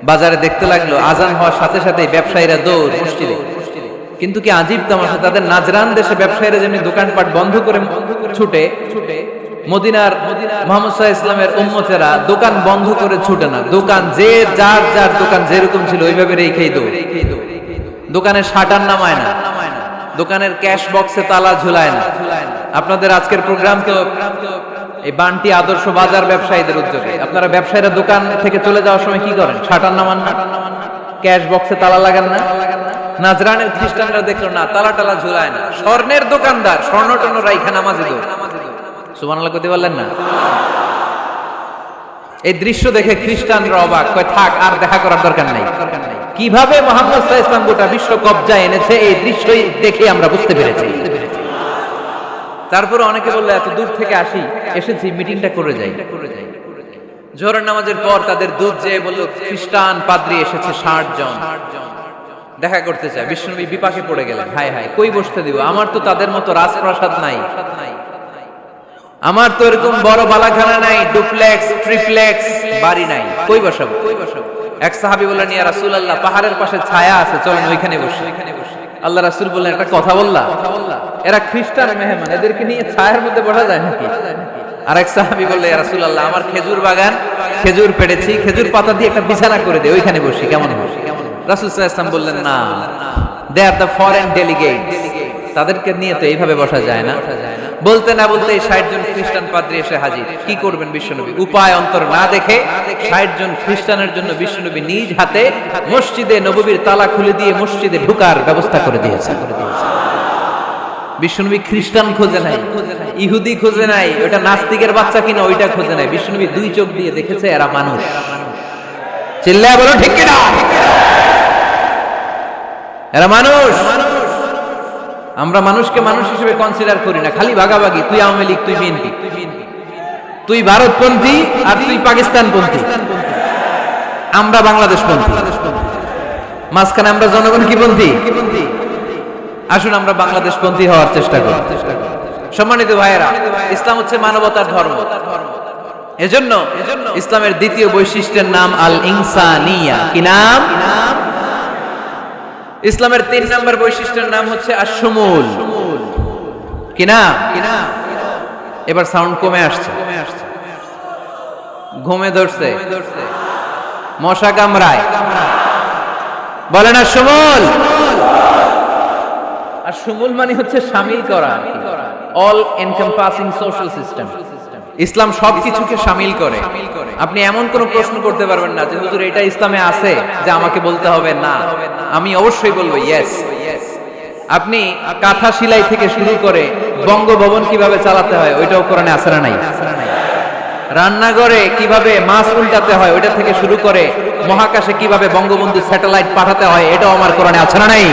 বাজারে দেখতে লাগলো আজান হওয়ার সাথে সাথে ব্যবসায়ীরা দৌড় মসজিদে। কিন্তু কি আজীব তামাশা, তাদের নাজরান দেশে ব্যবসায়ীরা যেমনি দোকানপাট বন্ধ করে ছুটে, মদিনার মুহাম্মদ সাল্লাল্লাহু আলাইহি ওয়াসাল্লামের উম্মতেরা দোকান বন্ধ করে ছুটে না। দোকান যে যার যার দোকান যেরকম ছিল ওইভাবে রেখেই দৌড়। দোকানের শাটার নামায় না, দোকানের ক্যাশ বক্সে তালা ঝুলায় না। আপনাদের আজকের প্রোগ্রাম তো এই বান্টি আদর্শ বাজার ব্যবসায়ীদের উদ্যোগে। আপনারা ব্যবসায়ীরা দোকান থেকে চলে যাওয়ার সময় কি করেন? শাটার নামান না, ক্যাশ বক্সে তালা লাগান না। নাজরানের খ্রিস্টানরা দেখলো না, তালা টালা ঝুলায় না। স্বর্ণের দোকানদার স্বর্ণ টর্ণ রাইখা নামাজে দৌড়। সুবহানাল্লাহ কইতে পারলেন না? এই দৃশ্য দেখে খ্রিস্টানরা অবাক, কয় থাক আর দেখা করার দরকার নাই। কিভাবে মুহাম্মদ সাল্লাল্লাহু আলাইহি ওয়াসাল্লাম গোটা বিশ্ব কবজায় এনেছে এই দৃশ্যই দেখে আমরা বুঝতে পেরেছি। তারপরে অনেকে বললো এত দূর থেকে এসেছি মিটিংটা করে যাই। জোহরের নামাজের পর তাদের দূত যেয়ে বলল খ্রিস্টান পাদ্রী এসেছে 60 জন দেখা করতে চায়। বিশ্বনবী বিপাকে পড়ে গেলেন, হায় হায় কই বসতে দিব, আমার তো তাদের মতো রাজপ্রাসাদ নাই, আমার তো এরকম বড় বালাখানা নাই, ডুপ্লেক্স ট্রিপ্লেক্স বাড়ি নাই, কই বসাবো? এক সাহাবী বললেন ইয়া রাসূলুল্লাহ পাহাড়ের পাশে ছায়া আছে, চলেন ওইখানে বসি। আল্লাহ রাসূল বললেন একটা কথা বললা, এরা খ্রিস্টান মেহমান, এদেরকে নিয়ে ছায়ার মধ্যে বসা যায় নাকি? আরেক সাহাবী বললেন ইয়া রাসূলুল্লাহ আমার খেজুর বাগান, খেজুর পেড়েছি, খেজুর পাতা দিয়ে একটা বিছানা করে দে, ওইখানে বসি, কেমন বসি? রাসূল সাল্লাল্লাহু আলাইহি ওয়াসাল্লাম বললেন না, দে আর দ্য ফরেন ডেলিগেটস, তাদেরকে নিয়ে তো এইভাবে বসা যায় না। বলতে না বলতে 60 জন খ্রিস্টান পাদ্রী এসে হাজির। কি করবেন বিশ্বনবী? উপায় অন্তর না দেখে 60 জন খ্রিস্টানের জন্য বিশ্বনবী নিজ হাতে মসজিদে নববীর তালা খুলে দিয়ে মসজিদে ঢোকার ব্যবস্থা করে দিয়েছেন। বিশ্বনবী খ্রিস্টান খোঁজে নাই, ইহুদি খোঁজে নাই, ওটা নাস্তিকের বাচ্চা কিনা ওইটা খোঁজে নাই। বিশ্বনবী দুই চোখ দিয়ে দেখেছে এরা মানুষ। চিল্লায় বলো ঠিক কিনা? এরা মানুষ। আমরা মানুষকে মানুষ হিসেবে কনসিডার করি না, খালি ভাগাভাগি, তুই আওয়ামী লীগ, তুই বিএনপি, তুই ভারতপন্থী আর তুই পাকিস্তানপন্থী, আমরা বাংলাদেশপন্থী। মাঝখানে আমরা জনগণ কি পন্থী? আসুন আমরা বাংলাদেশ পন্থী হওয়ার চেষ্টা করি। সম্মানিত ভাইয়েরা, ইসলাম হচ্ছে মানবতার ধর্ম। এজন্য ইসলামের দ্বিতীয় বৈশিষ্ট্যের নাম আল ইনসানিয়া। কি নাম? ইসলামের 3 নম্বর বৈশিষ্ট্যের নাম হচ্ছে আশ-শুমুল। কি নাম? এবার সাউন্ড কমে আসছে, ঘুমে ধরছে, মশা কামড়ায়, বলেন আশ-শুমুল। আশ-শুমুল মানে হচ্ছে শামিল করা, অল এনকম্পাসিং সোশ্যাল সিস্টেম। ইসলাম সবকিছুকে শামিল করে। আপনি এমন কোন প্রশ্ন করতে পারবেন না যে হুজুর এটা ইসলামে আছে যে আমাকে বলতে হবে না, আমি অবশ্যই বলবো ইয়েস। আপনি কাঁথা সেলাই থেকে শুরু করে বঙ্গভবন কিভাবে চালাতে হয় ওইটাও কোরআনে আছে না নাই? রান্নাঘরে কিভাবে মাছ উল্টাতে হয় ওইটা থেকে শুরু করে মহাকাশে কিভাবে বঙ্গবন্ধু স্যাটেলাইট পাঠাতে হয় এটাও আমার কোরআনে আছে না নাই?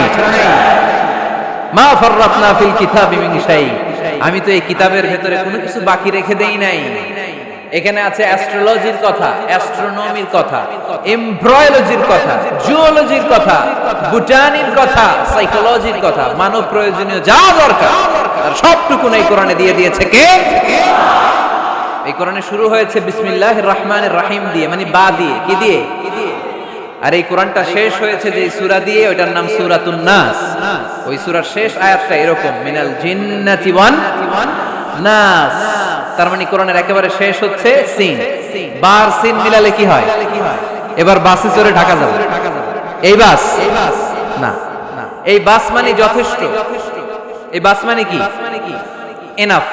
মা ফাররাতনা ফিল কিতাবি মিন শাই। আমি তো এই কিতাবের ভেতরে কোনো কিছু বাকি রেখে দেই নাই। এখানে আছে অ্যাস্ট্রোলজির কথা, অ্যাস্ট্রোনমির কথা, এমব্রয়োলজির কথা, জুওলজির কথা, বোটানির কথা, সাইকোলজির কথা, মানব প্রয়োজনীয় যা দরকার তার সবটুকু এই কোরআনে দিয়ে দিয়েছে কে? এই কোরআনে শুরু হয়েছে বিসমিল্লাহির রহমানির রহিম দিয়ে, মানে বা দিয়ে। কি দিয়ে? আর এই কোরআনটা শেষ হয়েছে যে সূরা দিয়ে, ওইটার নাম সূরাতুন নাস। ওই সূরার শেষ আয়াতটা এরকম, মিনাল জিন্নাতি ওয়ান নাস। তার মানে কোরআনের একেবারে শেষ হচ্ছে সিন। বার সিন মিলালে কি হয়? এবার বাসে চড়ে ঢাকা যাবে। এই বাস না, এই বাস মানে যথেষ্ট। এই বাস মানে কি? এনাফ।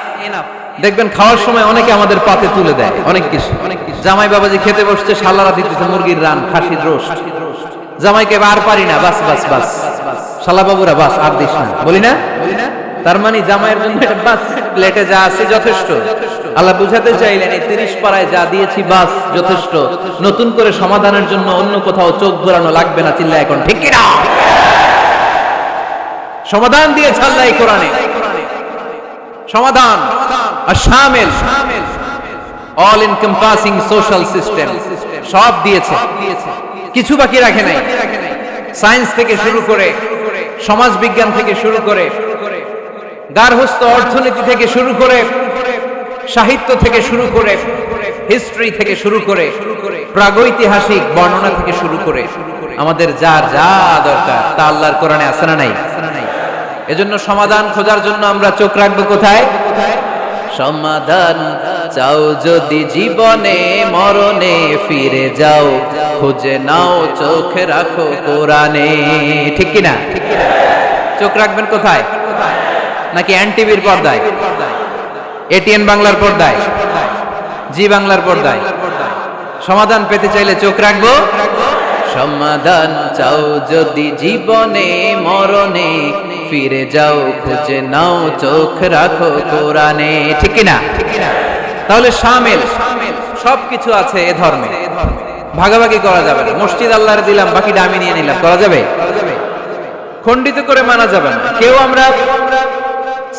দেখবেন খাওয়ার সময় অনেকে আমাদের পাতে তুলে দেয় অনেক কিছু। জামাই বাবাজি খেতে বসছে, শালারা দিতেছে মুরগির রান, খাসির রোস্ট। জামাইকে আর পারি না, বাস বাস বাস, শালা বাবুরা বাস আর দিস না, বলি না? তার মানে জামাইয়ের জন্য এটা বাস, প্লেটে যা আছে যথেষ্ট। আল্লাহ বুঝাতে চাইলেন এই 30 পারায় যা দিয়েছি বাস যথেষ্ট, নতুন করে সমাধানের জন্য অন্য কোথাও চোখ ঘোরানো লাগবে না। চিল্লা এখন ঠিক কি না? সমাধান দিয়েছে আল্লাহ এই কোরআনে। সমাধান আর শামিল, অল এনকম্পাসিং সোশ্যাল সিস্টেম সব দিয়েছে, কিছু বাকি রাখে নাই। সায়েন্স থেকে শুরু করে, সমাজ বিজ্ঞান থেকে শুরু করে, গার্হস্থ্য অর্থনীতি থেকে শুরু করে, সাহিত্য থেকে শুরু করে, হিস্ট্রি থেকে শুরু করে, প্রাগৈতিহাসিক বর্ণনা থেকে শুরু করে, আমাদের যার যা দরকার তা আল্লাহর কোরআনে আছে না নাই? এজন্য সমাধান খোঁজার জন্য আমরা চোখ রাখবো কোথায়? সমাধান চাও যদি জীবনে মরণে ফিরে যাও, খুঁজে নাও চোখ রাখো কোরআনে। ঠিক কি না? চোখ রাখবেন কোথায়? নাকি এনটিভির পর্দায়, এটিএন বাংলার পর্দায়, জি বাংলার পর্দায়? সমাধান পেতে চাইলে চোখ রাখবো। সমাধান চাও যদি জীবনে মরণে ফিরে যাও, খুঁজে নাও চোখ রাখো কোরআনে। ঠিক কি না? তাহলে শামিল সবকিছু আছে এ ধর্মে, ভাগাভাগি করা যাবে না। মসজিদ আল্লাহর দিলাম, বাকিটা আমি নিয়ে নিলাম, করা যাবে? খণ্ডিত করে মানা যাবে না। কেউ আমরা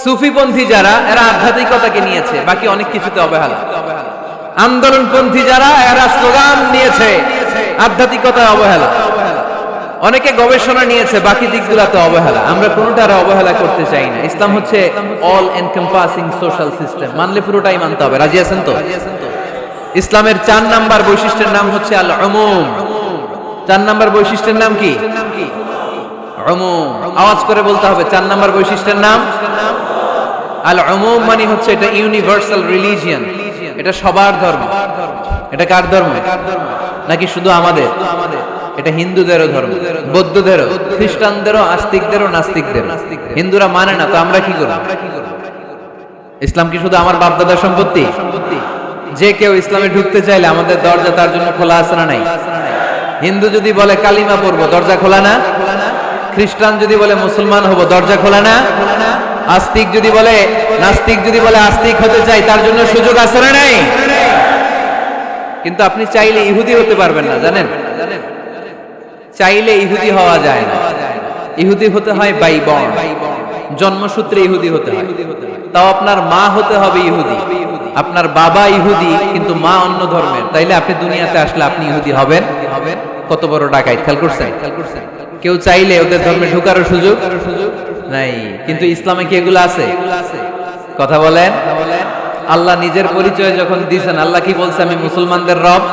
সুফিপন্থী যারা, এরা আধ্যাত্মিকতাকে নিয়েছে, বাকি অনেক কিছুতে অবহেলা। আন্দোলনপন্থী যারা, এরা স্লোগান নিয়েছে, আধ্যাত্মিকতায় অবহেলা। অনেকে গবেষণা নিয়েছে, বাকি দিকগুলোতে অবহেলা। আমরা কোনোটার অবহেলা করতে চাই না। ইসলাম হচ্ছে অল এনকম্পাসিং সোশ্যাল সিস্টেম, মানলে পুরোটাই মানতে হবে। রাজি আছেন তো? ইসলামের 4 নাম্বার বৈশিষ্ট্যের নাম হচ্ছে আল উমুম। 4 নাম্বার বৈশিষ্ট্যের নাম কি? উমুম। আওয়াজ করে বলতে হবে, 4 নাম্বার বৈশিষ্ট্যের নাম আল উমুম। মানে হচ্ছে এটা ইউনিভার্সাল রিলিজিয়ন, এটা সবার ধর্ম। এটা কার ধর্ম? নাকি শুধু আমাদের? এটা হিন্দুদেরও ধর্ম, বৌদ্ধদেরও, খ্রিস্টানদেরও, আস্তিকদেরও, নাস্তিকদেরও। হিন্দুরা মানে না তো আমরা কি করব? ইসলাম কি শুধু আমার বাপদাদার সম্পত্তি? যে কেউ ইসলামে ঢুকতে চাইলে আমাদের দরজা তার জন্য খোলা আছে না নাই? হিন্দু যদি বলে কালিমা পড়বো, দরজা খোলা না? খ্রিস্টান যদি বলে মুসলমান হব, দরজা খোলা না? আস্তিক যদি বলে, নাস্তিক যদি বলে আস্তিক হতে চাই, তার জন্য সুযোগ আছে না নাই? কিন্তু আপনি চাইলে ইহুদি হতে পারবেন না, জানেন? চাইলে ইহুদি হওয়া যায় না। ইহুদি হতে হয় বাই বর্ন, জন্মসূত্রে ইহুদি হতে হয়। তাও আপনার মা হতে হবে ইহুদি, আপনার বাবা ইহুদি কিন্তু মা অন্য ধর্মের, তাইলে আপনি দুনিয়াতে আসলে আপনি ইহুদি হবেন? কত বড় ডাকাইত! খেয়াল করছেন? কেউ চাইলে ওদের ধর্মে ঢোকারও সুযোগ নাই। কিন্তু ইসলামে কি এগুলো আছে? কথা বলেন। আল্লাহ নিজের পরিচয় যখন দিয়েছেন, আল্লাহ কি বলছে? আমি মুসলমানদের রব,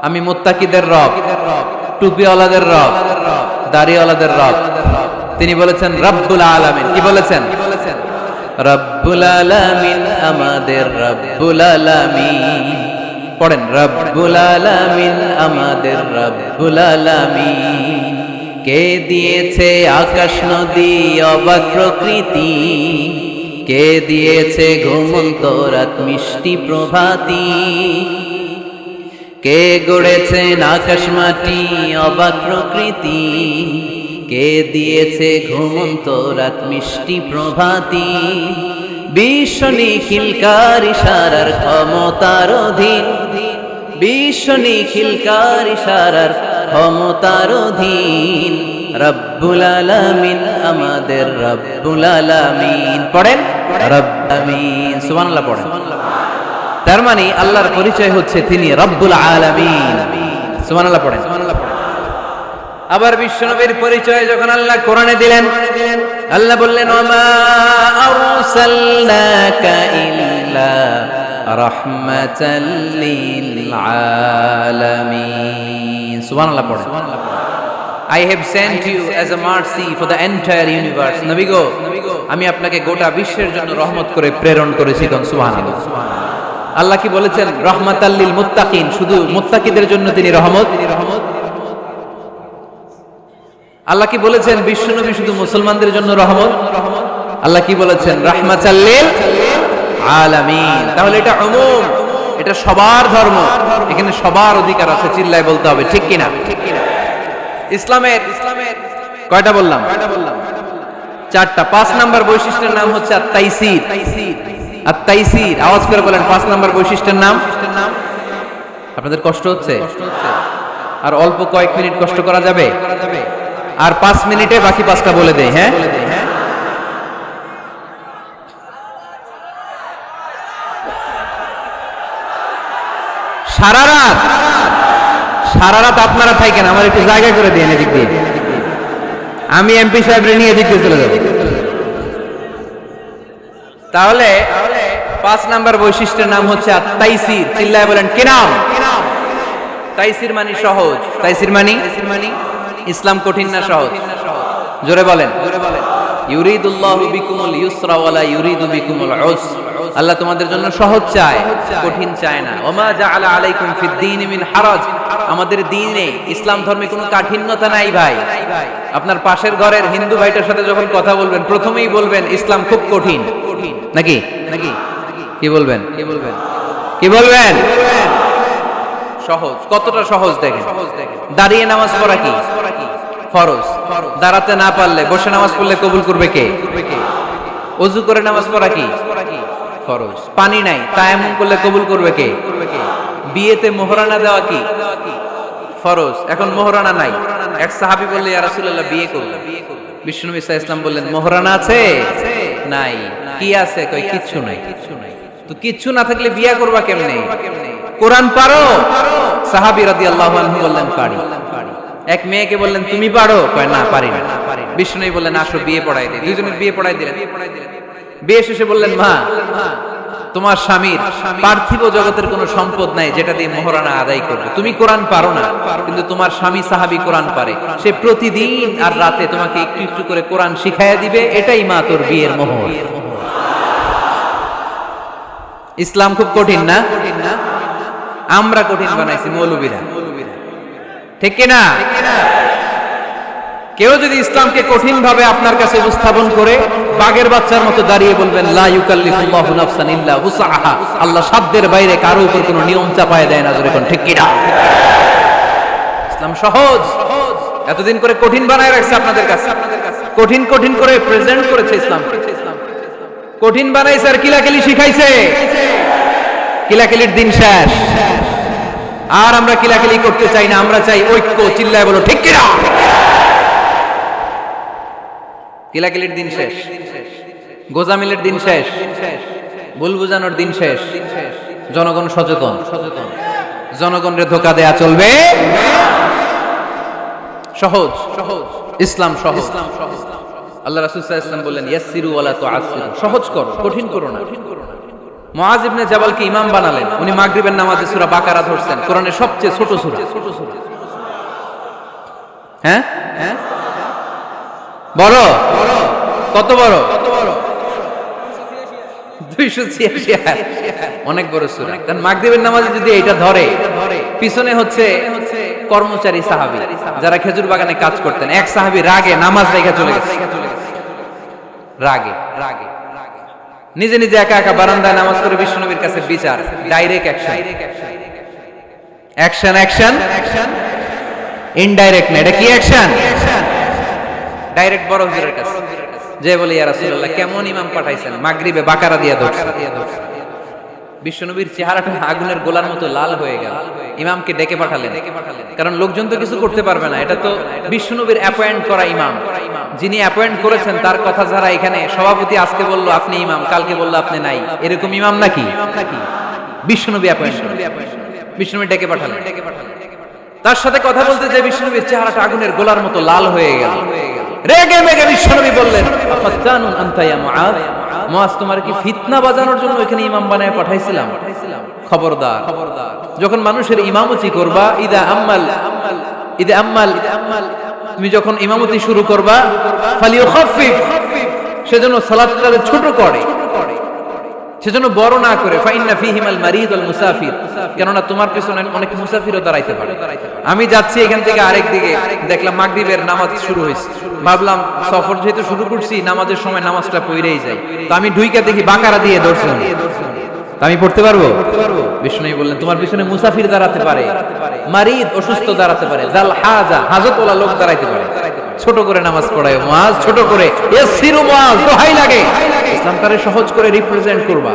আমি মুত্তাকিদের রব, টুপিওয়ালাদের রব, দাড়িওয়ালাদের রব। তিনি বলেছেন রব্বুল আলামিন। কি বলেছেন? রব্বুল আলামিন, আমাদের রব্বুল আলামিন। পড়েন, রব্বুল আলামিন, আমাদের রব্বুল আলামিন। কে দিয়েছে আকাশ নদী অবাক প্রকৃতি, কে দিয়েছে ঘুমন্ত রাত মিষ্টি প্রভাতী, কে গড়েছেন আকাশ মাটি অবাক প্রকৃতি, কে দিয়েছে ঘুমন্ত রাত মিষ্টি প্রভাতী। বিশ্ব নিখিলকার ইশারার ক্ষমতার অধীন, বিশ্ব নিখিলকার ইশারার ক্ষমতার অধীন। রব্বুল আলামিন, আমাদের রব্বুল আলামিন। পড়েন, রব্বামিন। সুবহানাল্লাহ পড়েন। তার মানে আল্লাহর পরিচয় হচ্ছে তিনি রব্বুল আলামিন। সুবহানাল্লাহ পড়েন। আবার বিশ্বনবীর পরিচয় যখন আল্লাহ কোরআনে দিলেন, আল্লাহ বললেন, ওমা আরসালনাকা ইল্লা রাহমাতাল লিল আলামিন। সুবহানাল্লাহ পড়েন। I have sent you as a mercy for the entire universe. নবী গো, আমি আপনাকে গোটা বিশ্বের জন্য রহমত করে প্রেরণ করেছি। কোন সুবহানাল্লাহ। আল্লাহ কি বলেছেন? রাহমাতাল লিল মুত্তাকিন, শুধু মুত্তাকিদের জন্য তিনি রহমত। আল্লাহ কি বলেছেন? বিশ্বনবী শুধু মুসলমানদের জন্য রহমত। আল্লাহ কি বলেছেন? রাহমাতাল লিল আলামিন। তাহলে এটা উমুম, এটা সবার ধর্ম, এখানে সবার অধিকার আছে। চিল্লায় বলতে হবে, ঠিক কিনা? ইসলামের কয়টা বললাম? চারটা। 5 নাম্বার বৈশিষ্ট্যের নাম হচ্ছে আত-তাইসির। আত-তাইসির, আওয়াজ করে বলেন 5 নাম্বার বৈশিষ্ট্যের নাম। আপনাদের কষ্ট হচ্ছে? আর অল্প কয়েক মিনিট কষ্ট করা যাবে? আর 5 মিনিটে বাকি 5টা বলে দেই। হ্যাঁ, সারা রাত আপনারা থাকেন, আমার একটু জায়গা করে দিন এদিক দিয়ে। আমি এমপি সাহেব নিয়ে এদিক দিয়ে চলে যাব। তাহলে 5 নাম্বার বৈশিষ্ট্যের নাম হচ্ছে আত-তাইসির। চিল্লায় বলেন, কি নাম? তাইসির মানে সহজ। তাইসির মানে ইসলাম কঠিন না সহজ? জোরে বলেন। ইউরিদুল্লাহু বিকুমুল ইউসরা ওয়ালা ইউরিদু বিকুমুল উসর। আল্লাহ তোমাদের জন্য সহজ চায়, কঠিন চায় না। ওমা জাআলা আলাইকুম ফিদ-দীনি মিন হারাজ। আমাদের দ্বীনে, ইসলাম ধর্মে কোনো কাঠিন্যতা নাই ভাই। আপনার পাশের ঘরের হিন্দু ভাইটার সাথে যখন কথা বলবেন, প্রথমেই বলবেন ইসলাম খুব কঠিন। নাকি? কি বলবেন? সহজ। কতটা সহজ দেখেন। দাঁড়িয়ে নামাজ পড়া কি ফরজ। দাঁড়াতে না পারলে বসে নামাজ পড়লে কবুল করবে কে? ওযু করে নামাজ পড়া কি ফরজ। পানি নাই, তায়াম্মুম করলে কবুল করবে কে? বিয়েতে মোহরানা দেওয়া কি ফরজ। এখন মোহরানা নাই। এক সাহাবী বললেন, ইয়া রাসূলুল্লাহ, বিয়ে করব। বিশ্বনবী সাল্লাল্লাহু আলাইহি ওয়াসাল্লাম বললেন, মোহরানা আছে? নাই। কি আছে? কই কিচ্ছু নাই। তো কিচ্ছু না থাকলে বিয়ে করবা কেমনে? কোরআন পারো? সাহাবী রাদিয়াল্লাহু আনহু বললেন, পারি। এক মেয়েকে বললেন, তুমি পারো? কয় না, পারি না। বিশ্বনবী বললেন, আসো বিয়ে পড়াই দেই। দুইজনের বিয়ে পড়াই দিলেন। বিয়ে শেষে বললেন, মা, তোমার স্বামীর পার্থিব জগতের কোনো সম্পদ নাই যেটা দিয়ে মোহরানা আদায় করবে। তুমি কোরআন পারো না, কিন্তু তোমার স্বামী সাহাবী কোরআন পারে। সে প্রতিদিন আর রাতে তোমাকে একটু একটু করে কোরআন শিখাইয়া দিবে। এটাই মা তোর বিয়ের মোহর। ইসলাম খুব কঠিন না? আমরা কঠিন বানাইছি মৌলবীরা, ঠিক কিনা? কেউ যদি ইসলামকে কঠিন ভাবে আপনার কাছে উপস্থাপন করে, বাঘের বাচ্চার মতো দাঁড়িয়ে বলবেন, লা ইউকাল্লিফুল্লাহু নাফসান ইল্লা উসআহা। আল্লাহ সাধ্যের বাইরে কারো উপর কোনো নিয়ম চাপায় দেয় না। জোরে কোন, ঠিক কিনা? ইসলাম সহজ। এতদিন করে কঠিন বানায় রাখছে আপনাদের কাছে, কঠিন করে প্রেজেন্ট করেছে ইসলাম। কঠিন বানাইছে আর কিলাকিলি শিখাইছে। কিলাকিলির দিন শেষ। আর আমরা কিলাকিলি করতে চাই না, আমরা চাই ঐক্য। চিল্লায় বলো, ঠিক কিনা? কিলাকিলির দিন শেষ, গোজামিলের দিন শেষ, ভুল বুঝানোর দিন শেষ। জনগণ সচেতন, জনগণরে ধোকা দেয়া চলবে। সহজ, ইসলাম সহজ। আল্লাহ রাসূল সাল্লাল্লাহু আলাইহি ওয়াসাল্লাম বললেন ইয়াসসিরু ওয়ালা তুআসসিরু, সহজ করো, কঠিন করো না। মুআজ ইবনে জাবালকে ইমাম বানালেন, উনি মাগরিবের নামাজে সূরা বাকারা ধরছেন, কোরআনের সবচেয়ে ছোট সূরা। হ্যাঁ বড়, কত বড়? 286 আয়াত, অনেক বড় সূরা। কারণ মাগরিবের নামাজে যদি এটা ধরে, পিছনে হচ্ছে কর্মচারী সাহাবী যারা খেজুর বাগানে কাজ করতেন, এক সাহাবী রাগে নামাজ রেখে চলে গেছে, রাগে নিজে নিজে একা একা বারান্দায় নামাজ পড়ে বিশ্বনবীর কাছে বিচার, ডাইরেক্ট অ্যাকশন, ইনডাইরেক্ট না, এটা কি অ্যাকশন? ডাইরেক্ট বড় হুজুরের কাছে যে বলে, ইয়া রাসূলুল্লাহ কেমন ইমাম পাঠাইছেন, মাগরিবে বাকারা দিয়ে ধরছে। বিশ্বনবীর চেহারাটা আগুনের গোলার মতো লাল হয়ে গেল। ইমামকে ডেকে পাঠালেন, কারণ লোকজন তো কিছু করতে পারবে না, এটা তো বিশ্বনবীর অ্যাপয়েন্ট করা ইমাম। যিনি অ্যাপয়েন্ট করেছেন তার কথা ছাড়া এখানে সভাপতি আজকে বললো আপনি ইমাম, কালকে বললো আপনি নাই, এরকম ইমাম নাকি? বিশ্বনবী অ্যাপয়েন্ট, বিশ্বনবী ডেকে পাঠালেন। তার সাথে কথা বলতে যে বিশ্বনবীর চেহারাটা আগুনের গোলার মতো লাল হয়ে গেল। রেগে মেগে বিশ্বনবী বললেন, আফাতানুন আনতা ইয়া মুআজ, মুআজ তোমার কি ফিতনা বাজানোর জন্য এখানে ইমাম বানায় পাঠাইছিলাম? খবরদার, যখন মানুষের ইমামতি করবা, ইদা আম্মাল, তুমি যখন ইমামতি শুরু করবা, ফালিয়ুখাফফিফ, সেজন্য সালাতটাকে ছোট করে, সেজন্য বড় না করে। ফাইন্না ফীহিমাল মারিদ ওয়াল মুসাফির, কেননা তোমার পেছনে অনেক মুসাফিরও দাঁড়াইতে পারে। আমি যাচ্ছি এখান থেকে আরেক দিকে, দেখলাম মাগরিবের নামাজ শুরু হয়েছে, ভাবলাম সফর যেহেতু শুরু করছি, নামাজের সময় নামাজটা পড়েই যাই, তো আমি ঢুইকা দেখি বাকারা দিয়ে ধরছিলাম, আমি পড়তে পারবো? বিষ্ণু বললেন তোমার পিছনে মুসাফির দাঁড়াতে পারে, মারিদ অসুস্থ দাঁড়াতে পারে, জাল হাজা হাজতওয়ালা লোক দাঁড়াইতে পারে। ছোট করে নামাজ পড়ায় মুআজ, ছোট করে, ইয়াসসিরু মুআজ, দোহাই লাগে ইসলামটারে সহজ করে রিপ্রেজেন্ট করবা।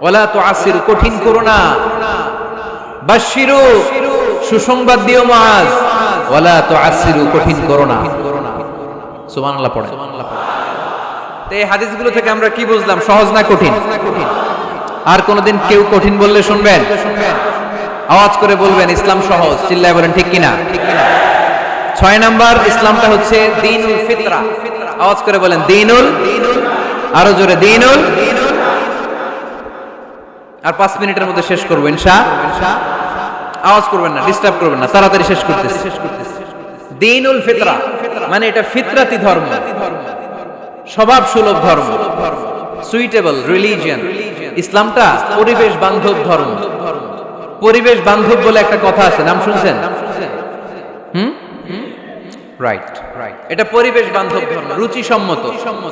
ওয়ালা তুআসসিরু, কঠিন করো না। বাশশিরু, সুসংবাদ দিও মুআজ, ওয়ালা তুআসসিরু, কঠিন করো না। সুবহানাল্লাহ পড়ে। তো এই হাদিসগুলো থেকে আমরা কি বুঝলাম? সহজ না কঠিন? আর কোনদিন কেউ কঠিন বললে শুনবেন? আওয়াজ করে বলবেন ইসলাম সহজ, চিল্লায় বলেন ঠিক কিনা? 6 নাম্বার, ইসলামটা হচ্ছে দ্বীনুল ফিতরা। আওয়াজ করে বলেন দ্বীনুল, আরো জোরে দ্বীনুল। আর 5 মিনিটের মধ্যে শেষ করবো ইনশাআল্লাহ। আওয়াজ করবেন না, ডিস্টার্ব করবেন না, তাড়াতাড়ি শেষ করতেছি। দ্বীনুল ফিতরা মানে এটা ফিতরাতি ধর্ম, স্বভাব সুলভ ধর্ম, সুইটেবল রিলিজিয়ন। ইসলামটা পরিবেশ বান্ধব ধর্ম। পরিবেশ বান্ধব বলে একটা কথা আছে, নাম শুনছেন? রাইট, এটা পরিবেশ বান্ধব ধর্ম, রুচিসম্মত।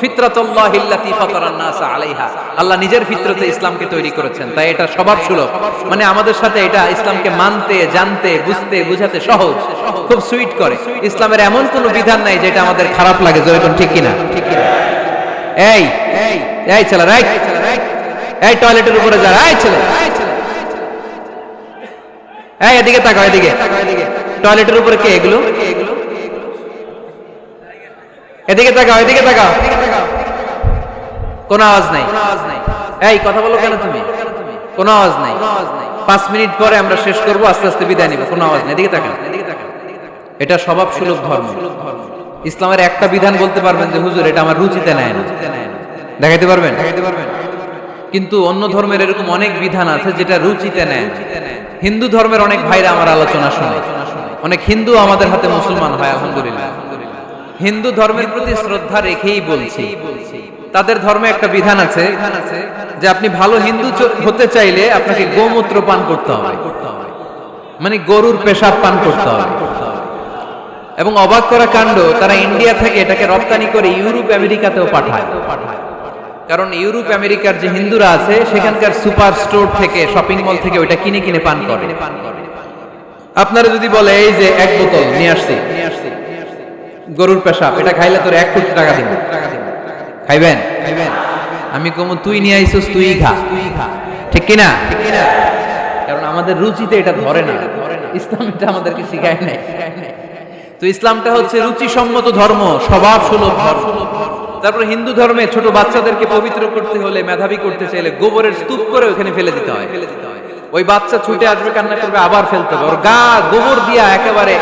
ফিতরাতুল্লাহিল্লাতী ফাতারান নাস আলাইহা, আল্লাহ নিজের ফিতরতে ইসলামকে তৈরি করেছেন, তাই এটা স্বভাব সুলভ। মানে আমাদের সাথে এটা ইসলামকে মানতে, জানতে, বুঝতে, বুঝাতে সহজ, খুব সুইট করে। ইসলামের এমন কোনো বিধান নাই যেটা আমাদের খারাপ লাগে, জোরে কোন ঠিক কিনা? এই ছেলে, রাইট, এই টয়লেটের উপরে যা, এই ছেলে, এই এদিকে তাকাও, এদিকে। টয়লেটের উপরে কে এগুলো? এদিকে তাকাও, এদিকে তাকাও। কোনো আওয়াজ নাই। এই কথা বলো কেন তুমি? কোনো আওয়াজ নাই। 5 মিনিট পরে আমরা শেষ করব, আস্তে আস্তে বিদায় নিব, কোনো আওয়াজ নাই। এদিকে তাকাও। এটা স্বভাব সুলভ ধর্ম। ইসলামের একটা বিধান বলতে পারবেন যে হুজুর এটা আমার রুচিতে নেয় না, দেখাইতে পারবেন? কিন্তু অন্য ধর্মের এরকম অনেক বিধান আছে যেটা রুচিতে নেয়। হিন্দু ধর্মের অনেক ভাইরা আমার আলোচনা শোনে, অনেক হিন্দু আমাদের হাতে মুসলমান হয়, আলহামদুলিল্লাহ। হিন্দু ধর্মের প্রতি শ্রদ্ধা রেখেই বলছি, তাদের ধর্মে একটা বিধান আছে যে আপনি ভালো হিন্দু হতে চাইলে আপনাকে গোমূত্র পান করতে হবে, মানে গরুর পেশাব পান করতে হবে। এবং অবাক করা কাণ্ড, তারা ইন্ডিয়া থেকে এটাকে রপ্তানি করে ইউরোপ আমেরিকাতেও পাঠায়। কারণ ইউরোপ আমেরিকার যে হিন্দুরা আছে সেখানকার সুপার স্টোর থেকে, শপিং মল থেকে ওইটা কিনে কিনে পান করে। আপনারা যদি বলে এই যে 1 বোতল নিয়ে আসছি গরুর পেশাব, এটা খাইলে তোর 1 কোটি টাকা দিব, খাইবেন? আমি কমু তুই নিয়ে আইছিস, তুই খা, ঠিক কিনা? কারণ আমাদের রুচিতে এটা ধরে না, ইসলাম এটা আমাদেরকে শিখায় নাই। তো ইসলামটা হচ্ছে রুচিসম্মত ধর্ম, স্বভাব সুলভ ধর্ম। তারপর হিন্দু ধর্মে ছোট বাচ্চাদেরকে পবিত্র করতে হলে, মেধাবী করতে চাইলে গোবরের স্তূপ করে ওখানে ফেলে দিতে হয়। ওই বাচ্চা ছুটে আসবে, কান্না করবে, আবার ফেলতে হবে, ওর গা গোবর দিয়া একেবারে